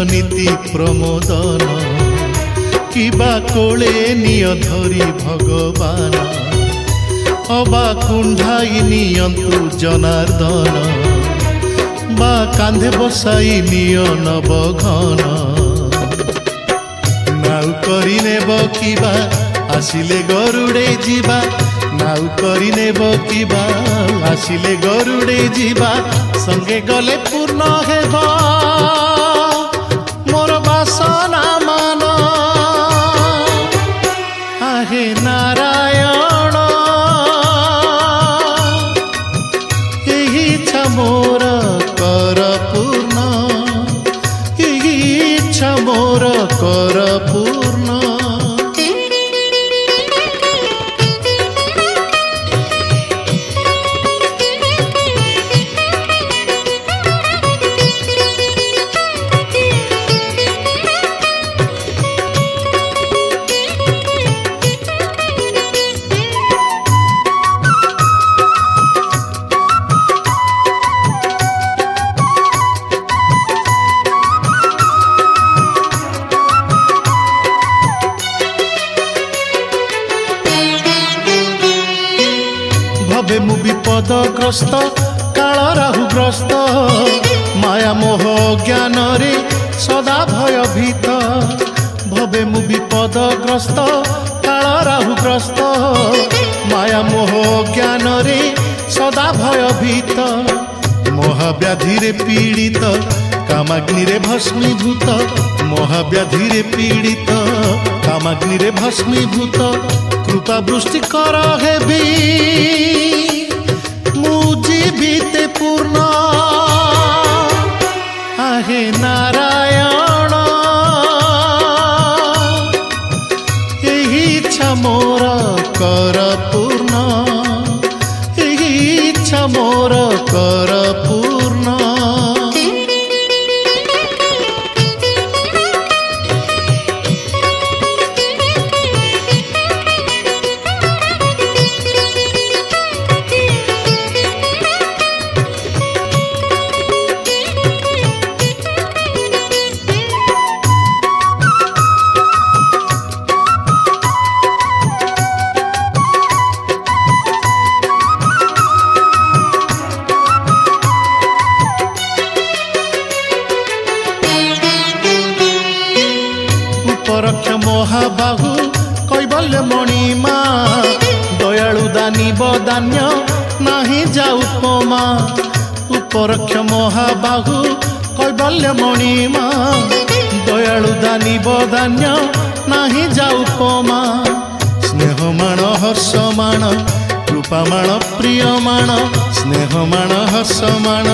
नीति प्रमोदन किबा कोले निय धरी भगवान अबा कुंढाई नियंतु जनार्दन बा कांधे बसाई निय नवघन नाउ करी नेब किबा आसिले गरुड़े जीवा नाउ करी नेब किबा आसिले गरुड़े जीवा संगे गले पूर्ण हेबा मोर बासना मान आहे नारायण एही इच्छा मोर कर पूर्ण एही इच्छा मोर कर पूर्ण भवे मु विपदग्रस्त काल राहुग्रस्त माया मोह ज्ञान रे सदा भयभीत भवे मु विपदग्रस्त काल राहुग्रस्त माया मोह ज्ञान रे सदा भयभीत महाव्याधि रे पीड़ित कामाग्नि रे भस्मीभूत महाव्याधि रे पीड़ित कामाग्नि रे भस्मीभूत कृपा वृष्टि कर हेबी जीविते पूर्ण आहे नारायण एही इच्छा मोर कर पूर्ण एही इच्छा मोर कर पूर्ण उपरक्ष महाबाहु कैबल्य मणिमा दयालु दानी बदान्य नाही जाऊ उपमा उपरक्ष महाबाहु कैबल्य मणिमा दयालु दानी बदान्य नाही जाऊ उपमा स्नेहमाण हर्षमाण कृपामाण प्रियमाण स्नेहमाण हर्षमाण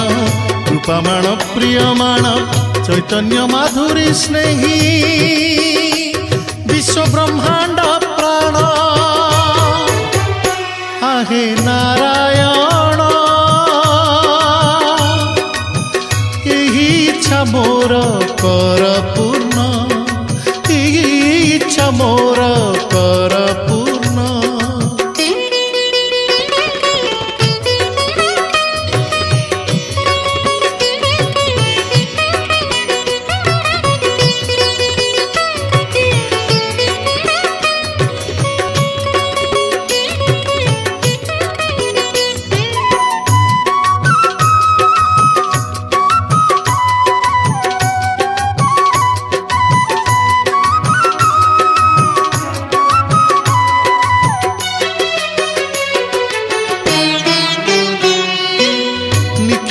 कृपामाण प्रियमाण चैतन्य माधुरी स्नेही विश्व ब्रह्मांड प्राण आहे नारायण एही इच्छा मोर कर पूर्ण एही इच्छा मोर कर पूर्ण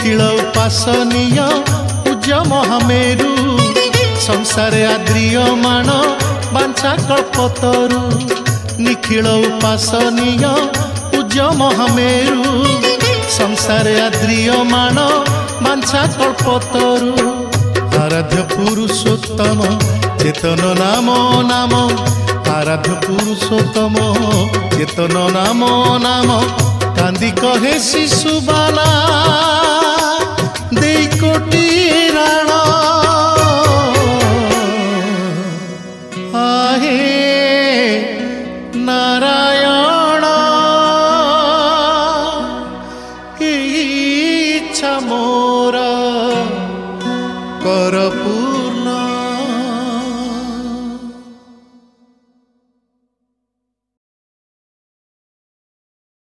उपासनीय पूज्य महामेरु संसार आद्रियमाण बांछा कल्पतरु निखिल उपासनीय पूज्य महामेरु संसार आद्रियमाण बांछा कल्पतरु आराध्य पुरुषोत्तम चेतन नाम नाम आराध्य पुरुषोत्तम चेतन नाम नाम कांदी कहे शिशुबाला दे कोटी राणा